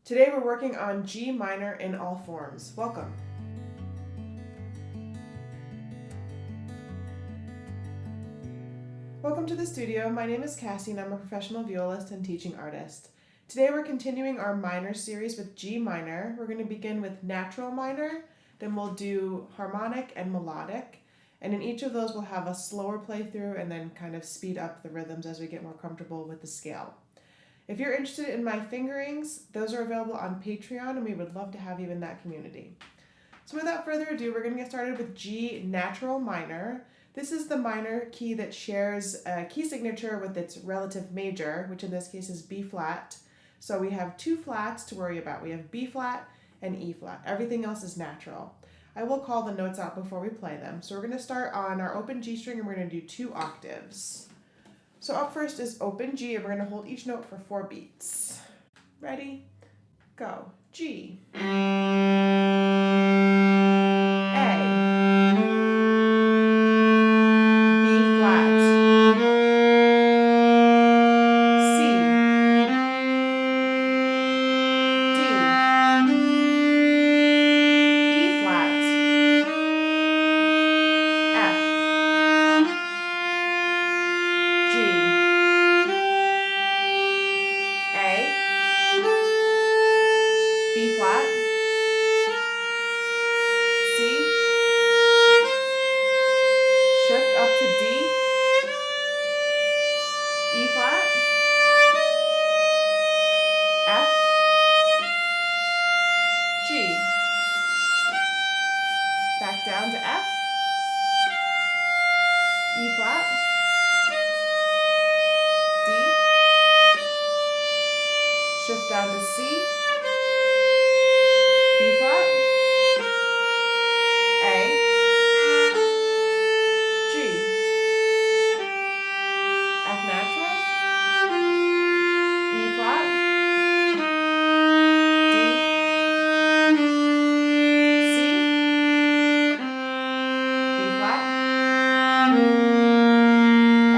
Today we're working on G minor in all forms. Welcome. Welcome to the studio. My name is Cassie and I'm a professional violist and teaching artist. Today we're continuing our minor series with G minor. We're going to begin with natural minor, then we'll do harmonic and melodic, and in each of those we'll have a slower playthrough and then kind of speed up the rhythms as we get more comfortable with the scale. If you're interested in my fingerings, those are available on Patreon and we would love to have you in that community. So without further ado, we're going to get started with G natural minor. This is the minor key that shares a key signature with its relative major, which in this case is B flat. So we have two flats to worry about. We have B flat and E flat. Everything else is natural. I will call the notes out before we play them. So we're going to start on our open G string and we're going to do 2 octaves. So up first is open G, and we're going to hold each note for 4 beats. Ready? Go. G. A. B flat. C. D. E flat. F. G, A, B flat, C, shift up to D, E flat, F, G, back down to F, E flat, D, shift down to C, B flat, A, G, F natural, E flat, D, C, B flat, A,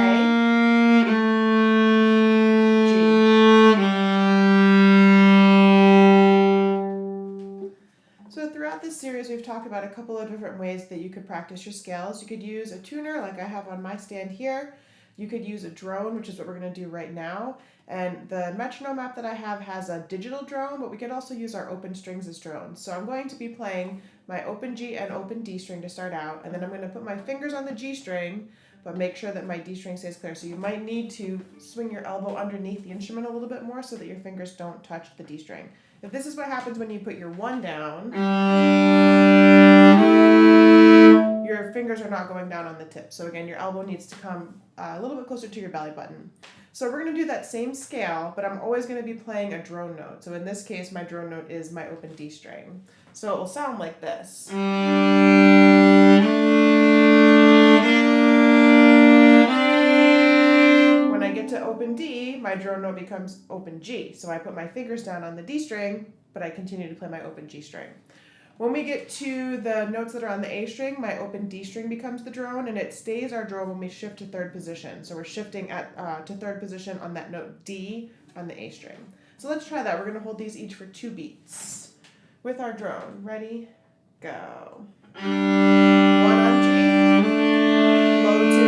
So throughout this series, we've talked about a couple of different ways that you could practice your scales. You could use a tuner like I have on my stand here. You could use a drone, which is what we're going to do right now. And the metronome app that I have has a digital drone, but we could also use our open strings as drones. So I'm going to be playing my open G and open D string to start out, and then I'm going to put my fingers on the G string, but make sure that my D string stays clear. So you might need to swing your elbow underneath the instrument a little bit more so that your fingers don't touch the D string. If this is what happens when you put your 1 down, your fingers are not going down on the tip. So again, your elbow needs to come a little bit closer to your belly button. So we're going to do that same scale, but I'm always going to be playing a drone note. So in this case, my drone note is my open D string. So it will sound like this. When I get to open D, my drone note becomes open G. So I put my fingers down on the D string, but I continue to play my open G string. When we get to the notes that are on the A string, my open D string becomes the drone, and it stays our drone when we shift to 3rd position. So we're shifting to 3rd position on that note D on the A string. So let's try that. We're going to hold these each for 2 beats with our drone. Ready? Go. 1 on G, low 2, 3,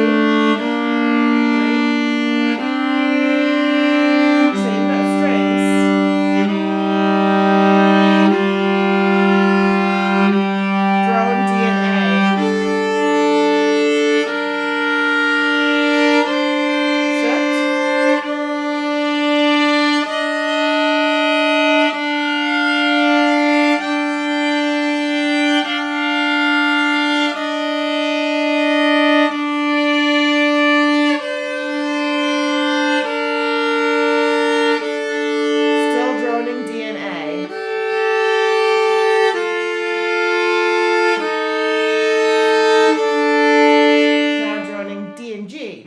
same note strings. Drone D and A. Shift. Still droning D and A. Now droning D and G.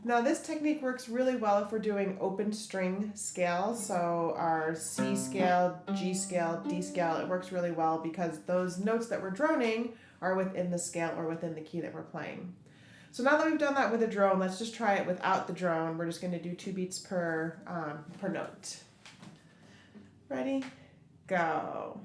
Now this technique works really well if we're doing open string scales. So our C scale, G scale, D scale, it works really well because those notes that we're droning are within the scale or within the key that we're playing. So now that we've done that with a drone, let's just try it without the drone. We're just going to do 2 beats per note. Ready? Go.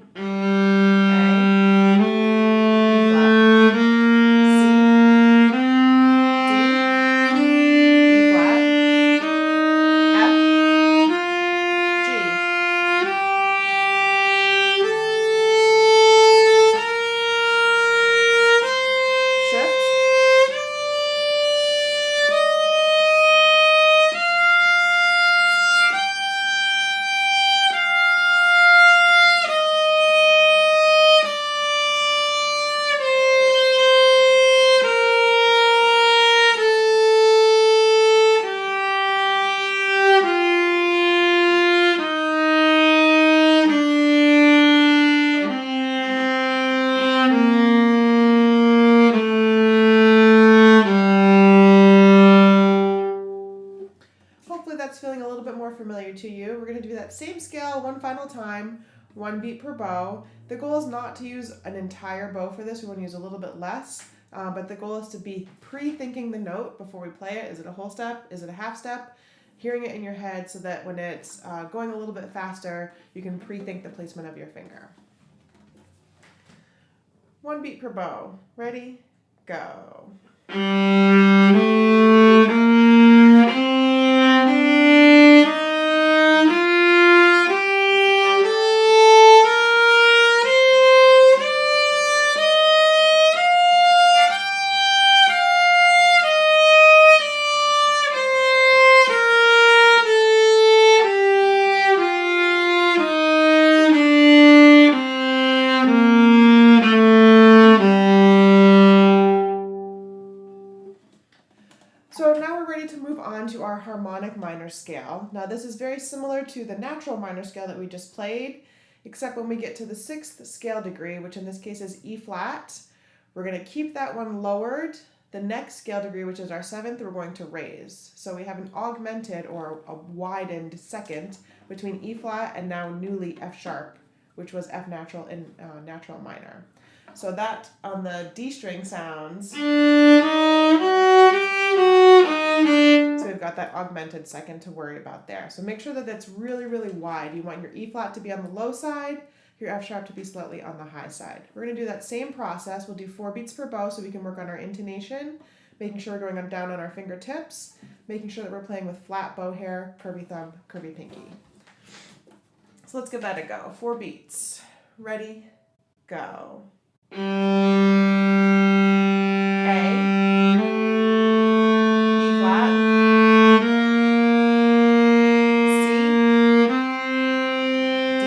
That's feeling a little bit more familiar to you. We're going to do that same scale one final time, 1 beat per bow. The goal is not to use an entire bow for this. We want to use a little bit less, but the goal is to be pre-thinking the note before we play it. Is it a whole step? Is it a half step? Hearing it in your head so that when it's going a little bit faster, you can pre-think the placement of your finger. 1 beat per bow. Ready? Go. So now we're ready to move on to our harmonic minor scale. Now this is very similar to the natural minor scale that we just played, except when we get to the 6th scale degree, which in this case is E flat, we're going to keep that one lowered. The next scale degree, which is our 7th, we're going to raise. So we have an augmented or a widened second between E flat and now newly F sharp, which was F natural in natural minor. So that on the D string sounds. So we've got that augmented second to worry about there. So make sure that that's really, really wide. You want your E flat to be on the low side, your F sharp to be slightly on the high side. We're going to do that same process. We'll do 4 beats per bow so we can work on our intonation, making sure we're going down on our fingertips, making sure that we're playing with flat bow hair, curvy thumb, curvy pinky. So let's give that a go. 4 beats. Ready? Go. A, E flat, C, D,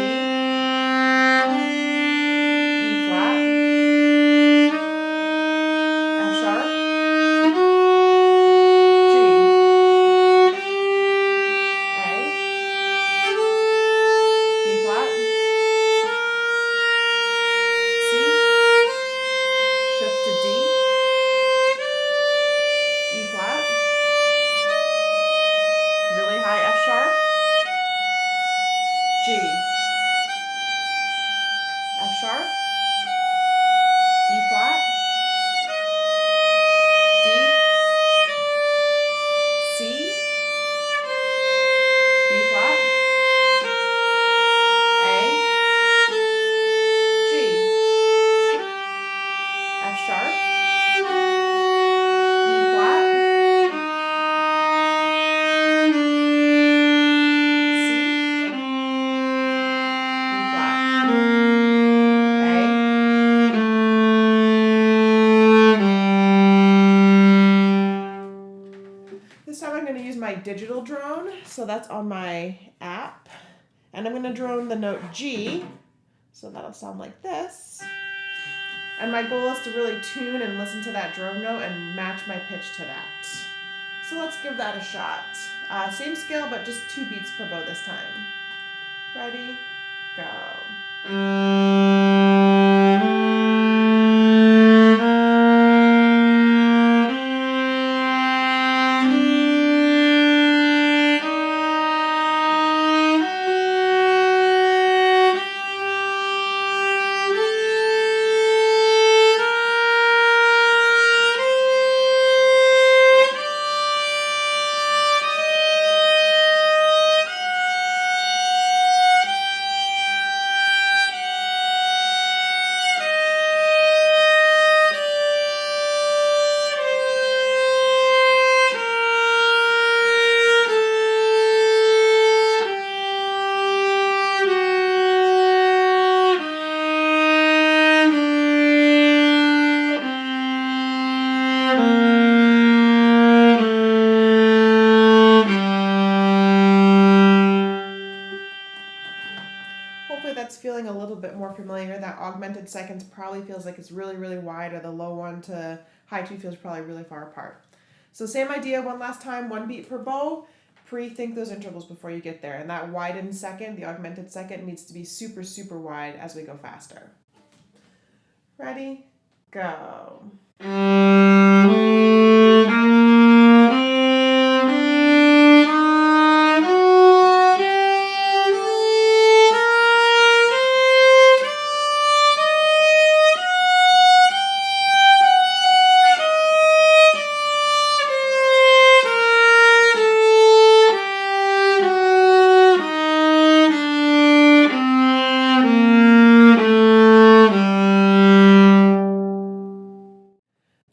E flat, F sharp, G, A, B flat, C, shift to D, E flat, really high F sharp, G, F sharp, E flat, D, C, B flat, A, G, F sharp, E flat, C, B flat, A. This time I'm going to use my digital drone, so that's on my app, and I'm going to drone the note G, so that'll sound like this. And my goal is to really tune and listen to that drone note and match my pitch to that. So let's give that a shot. Same scale, but just 2 beats per bow this time. Ready? Go. little bit more familiar, that augmented seconds probably feels like it's really, really wide, or the low 1 to high 2 feels probably really far apart. So same idea, one last time, 1 beat per bow. Pre-think those intervals before you get there. And that widened second, the augmented second, needs to be super, super wide as we go faster. Ready? Go.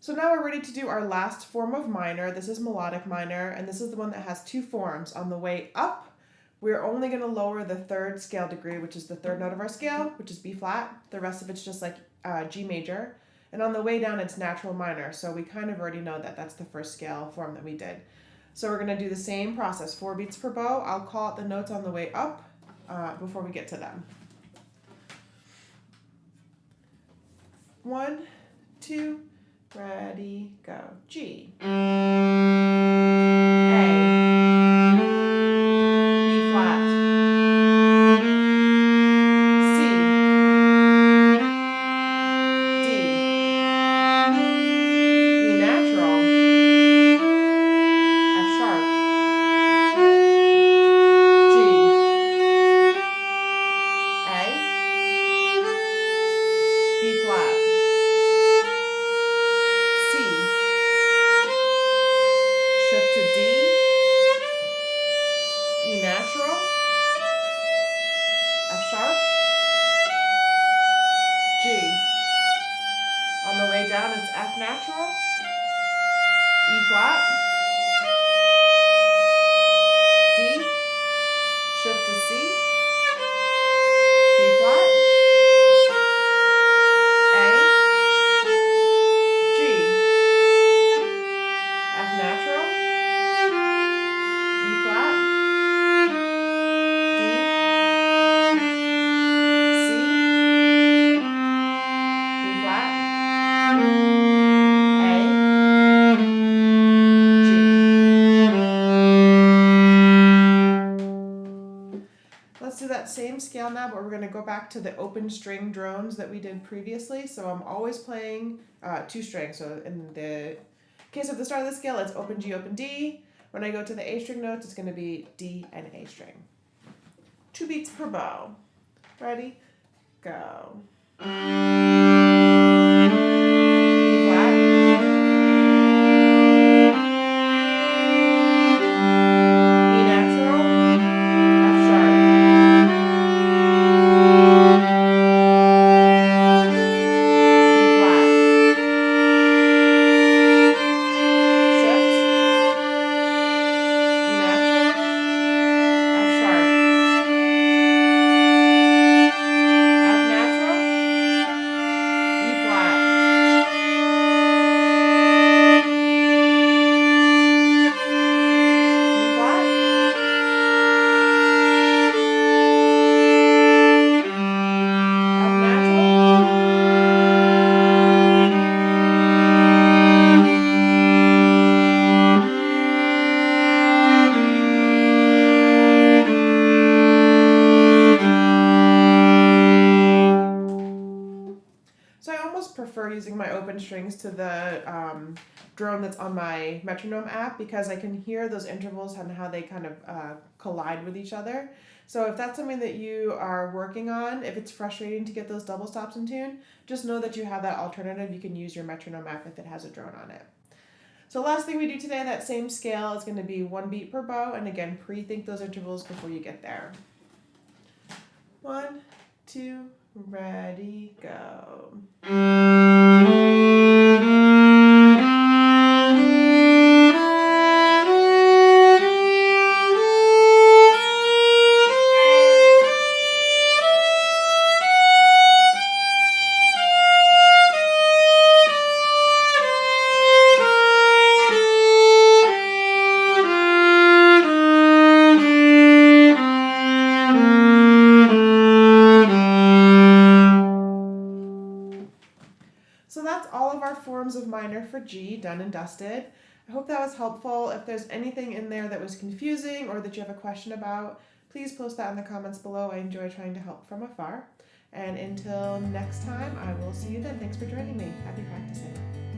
So now we're ready to do our last form of minor. This is melodic minor, and this is the one that has 2 forms. On the way up, we're only going to lower the 3rd scale degree, which is the 3rd note of our scale, which is B flat. The rest of it's just like G major. And on the way down, it's natural minor. So we kind of already know that that's the 1st scale form that we did. So we're going to do the same process, 4 beats per bow. I'll call out the notes on the way up before we get to them. 1, 2, ready, go. G. A. B flat. C. D. E natural. F sharp. G. A. B flat. C. Shift to D. E natural. F sharp. G. On the way down, it's F natural. E flat. D. Shift to C. B flat. A. G. F natural. E flat. D. C. B flat. A. G. Let's do that same scale now, but we're going to go back to the open string drones that we did previously. So I'm always playing 2 strings. So in the case of the start of the scale, it's open G, open D. When I go to the A string notes, it's going to be D and A string. 2 beats per bow. Ready? Go. E flat. E natural. F sharp. B flat. Shift. E natural. F sharp. F natural. E flat. B flat. F natural. So I almost prefer using my open strings to the drone that's on my Metronome app, because I can hear those intervals and how they kind of collide with each other. So if that's something that you are working on, if it's frustrating to get those double stops in tune, just know that you have that alternative. You can use your Metronome app if it has a drone on it. So last thing we do today, that same scale is going to be 1 beat per bow. And again, pre-think those intervals before you get there. 1, 2, ready, go. forms of minor for G done and dusted. I hope that was helpful. If there's anything in there that was confusing or that you have a question about, please post that in the comments below. I enjoy trying to help from afar. And until next time, I will see you then. Thanks for joining me. Happy practicing.